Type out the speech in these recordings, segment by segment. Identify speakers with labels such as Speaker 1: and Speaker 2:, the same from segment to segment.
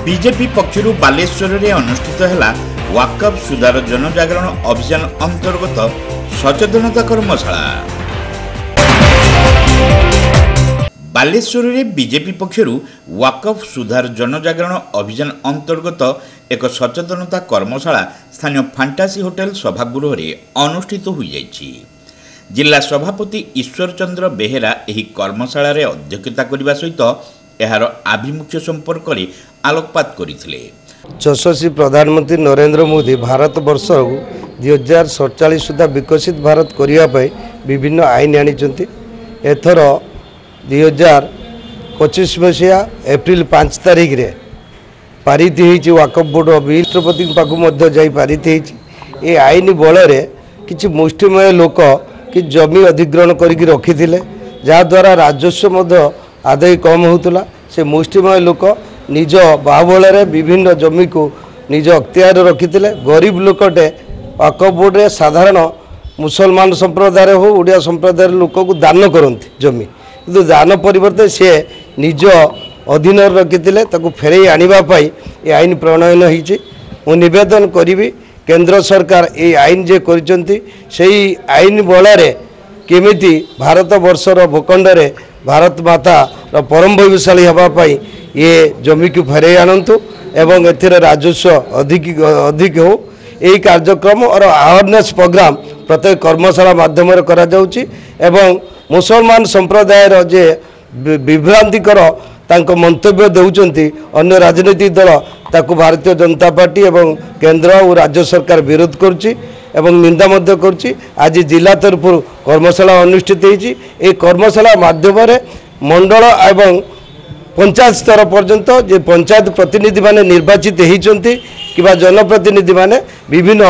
Speaker 1: BJP पक्षर Baleshwar में अनुष्ठित है वाकफ सुधार जनजागरण अभियान अंतर्गत सचेतनता कर्मशाला। बालेश्वर में बीजेपी पक्षर वाकफ सुधार जनजागरण अभियान अंतर्गत एक सचेतनता कर्मशाला स्थानीय फैंटासी होटेल सभागृह में अनुष्ठित हो जाइछि। जिला सभापति ईश्वर चंद्र बेहेरा एही कर्मशाला रे अध्यक्षता करने सहित एहार आभिमुख्य संपर्क में आलोकपात करथिले।
Speaker 2: यशस्वी प्रधानमंत्री नरेंद्र मोदी भारत वर्ष 2047 सुधा विकसित भारत करने विभिन्न आईन आनिचंती। एथर 2025 मसीहा एप्रिल 5 तारिख रे पारित होईछि वाकफ बोर्ड बिल राष्ट्रपति पाखु जाई पारित होईछि। ए आईन बल किछि मुष्टिमय लोक कि जमी अधिग्रहण करके रखी जहाद्वारा राजस्व आदाय कम होता। से मुष्टिमय लोक निज बाहुबल विभिन्न जमी को निज अख्तियार रखी गरीब लोकटे वाकफ बोर्ड रे साधारण मुसलमान संप्रदाय हो ओडिया संप्रदाय लोक को दान करती जमी, किंतु दान परिवर्ते से निज अधीन रखी फेरई आने ये आईन प्रणयन होती। मु निवेदन करी केंद्र सरकार ये आईन जे करिसेंती सेही आईन बल केमिति भारत वर्षर भूखंड रे भारत माता परम वैभवशाली होगापाई ये जमी को फेरई आणतु एवं एथिरे राजस्व अधिक हो। यही कार्यक्रम और अवेयरनेस प्रोग्राम प्रत्येक कर्मशाला माध्यम करा जाउची एवं मुसलमान संप्रदायर जे विभ्रांतिकर तांको मंतव्य देउचंती अन्य राजनीतिक दल ताकू भारतीय जनता पार्टी एवं केंद्र और राज्य सरकार विरोध करुची एवं निंदा मध्य करुची। आज जिला तरफ कर्मशाला अनुष्ठित होईची। ए कर्मशाला माध्यम मंडल एवं पंचायत स्तर पर्यंत जे पंचायत प्रतिनिधि माने निर्वाचित होती कि जनप्रतिनिधि माने विभिन्न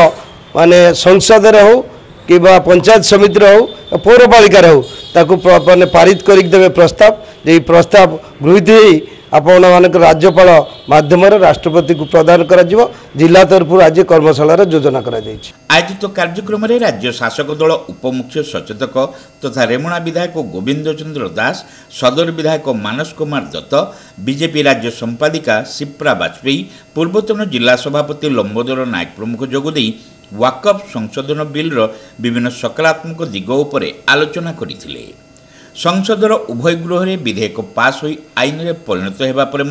Speaker 2: माने संसद हो कि पंचायत समिति हो पौरपालिका हो ताकू माने पारित कर देवे प्रस्ताव। जे प्रस्ताव गृहीत होई आपण मानक राज्यपाल माध्यम राष्ट्रपति को प्रदान करा जिवो। जिला तरफ आज कर्मशाला योजना करा जायछि।
Speaker 1: आयोजित कार्यक्रम में राज्य शासक दल उपमुख्य सचेतक तथा रेमुणा विधायक गोविंद चंद्र दास, सदर विधायक मानस कुमार दत्त, बीजेपी राज्य संपादिका शिप्रा बाजपेयी, पूर्वतन जिला सभापति लंबोदर नायक प्रमुख जोगदे वाकफ संशोधन बिल विभिन्न सकारात्मक दिग उपर आलोचना करथिले। संसदर उभय गृह में विधेयक पास हो आईन में परिणत होगा पर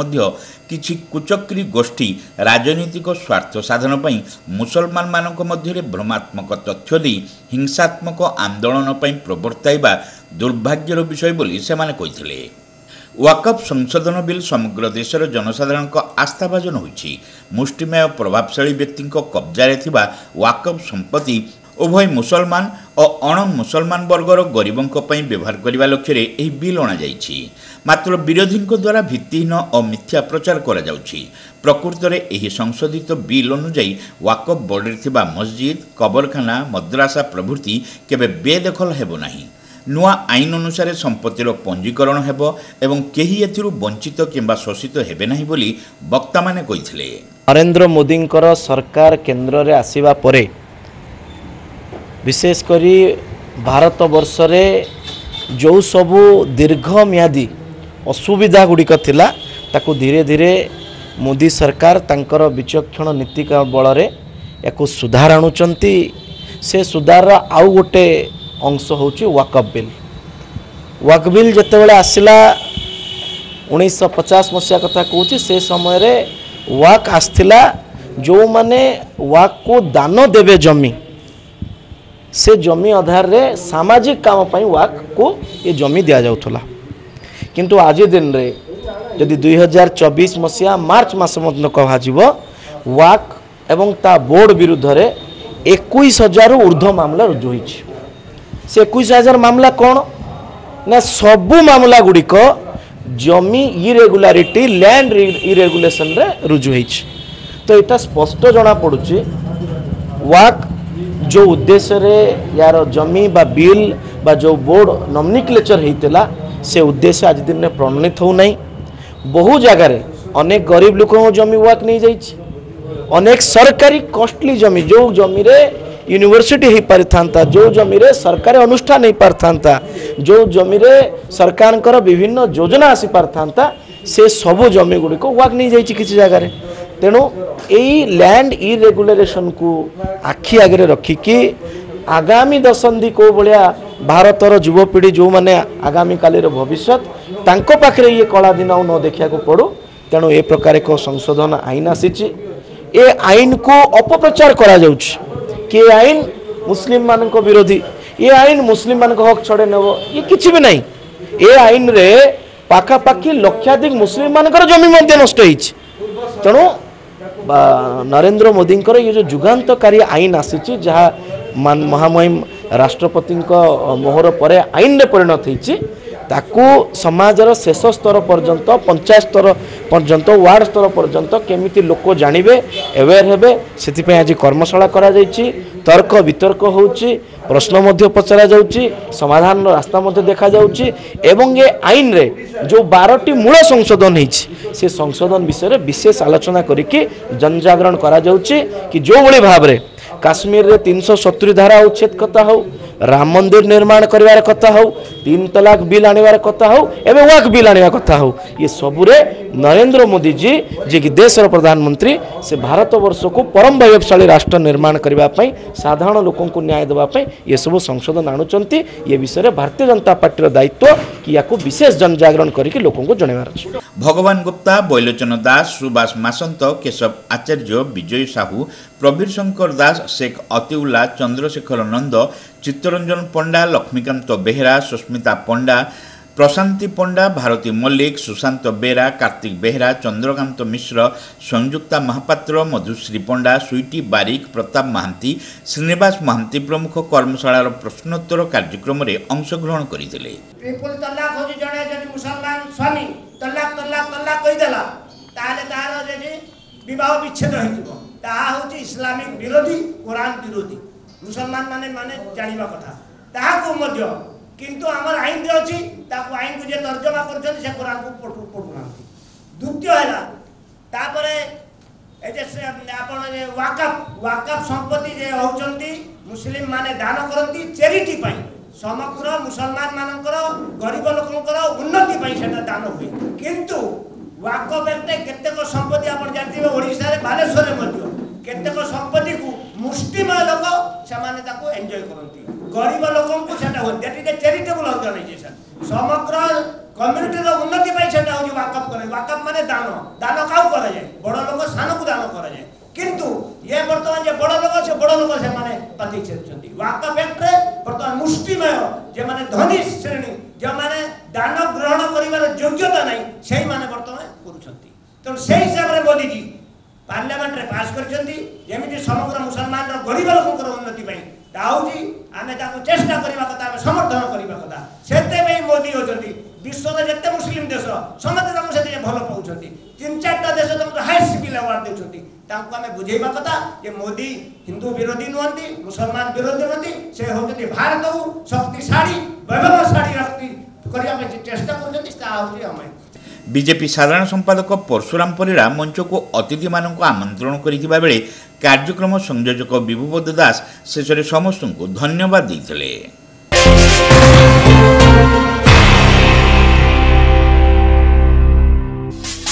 Speaker 1: किछि कुचक्री गोष्ठी राजनीतिक स्वार्थ साधन पर मुसलमान मानक मध्य भ्रमात्मक तथ्य दी हिंसात्मक आंदोलन पर प्रवर्ताइबा दुर्भाग्यर विषय बोली सेमाने कहिथिले। वाकफ संशोधन बिल समग्र देशर जनसाधारण आस्थाभाजन होइछि। मुष्टिमेय प्रभावशाली व्यक्ति कब्जा थिबा वाकफ संपत्ति उभय मुसलमान और अण मुसलमान वर्गर गरीबों व्यवहार करने लक्ष्य यह बिल अणाई। मात्र विरोधी द्वारा भित्तिहीन और मिथ्या प्रचार करा जाउछि। प्रकृत में यह संशोधित बिल अनुजाई वाकफ बोर्ड थिबा मस्जिद, कबरखाना, मद्रासा प्रभृति केबे बेदखल हेबो नाही। नुआ आईन अनुसार संपत्तिर पंजीकरण हेबो एवं केही एथिरु वंचित किंबा शोषित हेबे नाही बोली वक्ता माने कहिथिले।
Speaker 3: नरेंद्र मोदींकर सरकार केंद्र रे आसीबा परे विशेषकर भारत वर्ष रे जो सबू दीर्घम्यादी असुविधा गुड़िक थिला ताकू धीरे धीरे मोदी सरकार तांकर विचक्षण नीति बल या सुधार आणुचंती। से सुधार आउ गोटे अंश होची वाकफ बिल। वाकफ बिल जेतेबेले आसिला 1950 मसीहा कथा कहूँ से समय रे वाक आसथिला जो माने वाक को दान देवे जमी से जमी आधार रे सामाजिक काम पाई वाक को ये जमी दिया जाउथला। किंतु आज दिन रे यदि 2024 मसीहा मार्च मास मध्य कहा जीवो वाक एवं ता बोर्ड विरुद्ध रे 21,000 ऊर्ध्व मामला रुजु होइछि। से 21,000 मामला कौन ना सबु मामला गुड़िक जमी इरेगुलारिटी लैंड इरेगुलेशन रे रुजु होइछि। तो यहाँ स्पष्ट जना पड़ुछि वाक जो उद्देश्य रे यार जमी बा बिल बा जो बोर्ड नॉमिनिक्लेचर होता से उद्देश्य आज दिन में प्रणीत हो नहीं। बहु जगार अनेक गरीब लोक जमी वाक नहीं जाइछि। अनेक सरकारी कॉस्टली जमी जो जमी रे यूनिवर्सिटी हो पारि था, जो जमी रे सरकारी अनुष्ठान हो पारि था, जो जमी रे सरकार विभिन्न योजना आसी पारि था से सबु जमी गुड़िक वाक नहीं जाइए किसी जगार तेणु यही लैंड इरेगुलेशन को आखि आगे रखिकी आगामी दशंधि को भाया भारतर युवपीढ़ी जो मैंने आगामी कालीर भविष्य तांको पाखरे ये कला दिन न देखा पड़ू तेणु ए प्रकार एक संशोधन आईन आसी ए आईन को अपप्रचार करा जाउछि कि आईन मुस्लिम मान विरोधी ये आईन मुस्लिम मान हक छड़े नेब ये किसी भी नहीं ए आईन रे पाखापाखि लक्षाधिक मुस्लिम मानकर जमी मध्य नष्ट होइछि तेणु नरेंद्र मोदी ये जो जुगान्तकारी आईन आसी जहाँ महामहिम राष्ट्रपति मोहर पर आईन रे परिणत होइछि ताकू समाजर शेष स्तर पर्यंत पंचायत स्तर पर्यंत वार्ड स्तर पर्यंत केमिति लोक जानिबे अवेयर हेबे सेतिपय आज कर्मशाला करा जायछि तर्क वितर्क होउछि प्रश्न मध्य पचरा जाउछि समाधान रास्ता मध्य देखा जाउछि एवं ये आईन रे जो 12टी मूल संशोधन होइछि से संशोधन विषय रे विशेष आलोचना करिकि जनजागरण करा जाउछि कि जो भली भाव रे काश्मीर रे 370 धारा उच्छेद कथा हो राम मंदिर निर्माण करिवार कथा हो 3 तलाक बिल आनिवार कथा हो एवं वाक बिल आनिवार कथा हो ये सबुरे नरेंद्र मोदी जी जे कि देशर प्रधानमंत्री से भारत वर्ष को परम वैभवशाली राष्ट्र निर्माण करबा पई साधारण लोकों को न्याय देबा पई ये सब संशोधन आणुचंती ये विषय रे भारतीय जनता पार्टी दायित्व कि याको विशेष जनजागरण करिकि लोकों को जणेवार अछि।
Speaker 1: भगवान गुप्ता बैलोचन दास सुभाष मासंत केशव आचार्य विजय साहू प्रवीर शंकर दास शेख अतिउल्ला चंद्रशेखर नंद चित्तरंजन पंडा लक्ष्मीकांत बेहेरा सुस्मिता पंडा प्रशांति पंडा भारती मल्लिक सुशांत बेरा कार्तिक बेहेरा चंद्रकांत मिश्र संयुक्ता महापात्र मधुश्री पंडा सुईटी बारिक प्रताप महांती श्रीनिवास महांती प्रमुख कर्मशालार प्रश्नोत्तर कार्यक्रम में अंशग्रहण करते
Speaker 4: इस्लामिक विरोधी कुरान विरोधी मुसलमान माने माने जानिबा कथा ताहाको मध्य किंतु हमर आईन जे अछि ताको आईन को जे तर्जमा करछन से कुरान को पढुना द्वितीय हैला तापरे ए जे आपण जे वाकफ संपत्ति जे होचंती मुस्लिम माने दान करंती चैरिटी पई समग्र मुसलमान मानकर गरीब लोकंकर उन्नति पई सेटा दान होई किंतु वाकफ एकटे केतेक संपत्ति आपण जानथिबे ओडिसा रे बालेश्वर रे मध्य केतेक संपत्ति को मुस्लिम लोक सेमाने ताको एन्जॉय करंती गरीब लोकन को सेटा हो that is a charitable organization समग्र कम्युनिटी रो उन्नति पई सेटा हो वाकफ करे वाकफ माने दान काउ करे जाय बड़ लोक सान को दान करे जाय किंतु ये वर्तमान जे बड़ लोक से माने पाती छेचंती वाकफ एक्ट रे वर्तमान मुस्लिम जे माने धनी श्रेणी जे माने दान ग्रहण करिवार योग्यता नै सेही माने वर्तमान करूछंती तो सेही हिसाब रे मोदी जी पार्लियामेंट रे पास करछंती जेमिति समग्र मुसलमान रो गरीब लोकंकर उन्नति पई दाऊजी आमे ताको चेष्टा करिबा कथा आमे समर्थन करिबा कथा सेते पई मोदी होचंती विश्व रे जत्ते मुस्लिम देश समते ताको सेते भलो पाउछंती 3-4टा देश ताको हाई सिविल अवार्ड देउछंती ताको आमे बुझेइबा कथा जे मोदी हिंदू विरोधी नहंती मुसलमान विरोधी नहंती से होचंती भारत को शक्तिशाली वैभवशाली रखती करिया पे चेष्टा करछंती ता होची आमे
Speaker 1: बीजेपी साधारण संपादक परशुराम परिड़ा मंच को अतिथि मानक आमंत्रण करिथिबा बेले कार्यक्रम संयोजक विभुपद दास शेष समस्त को धन्यवाद देते।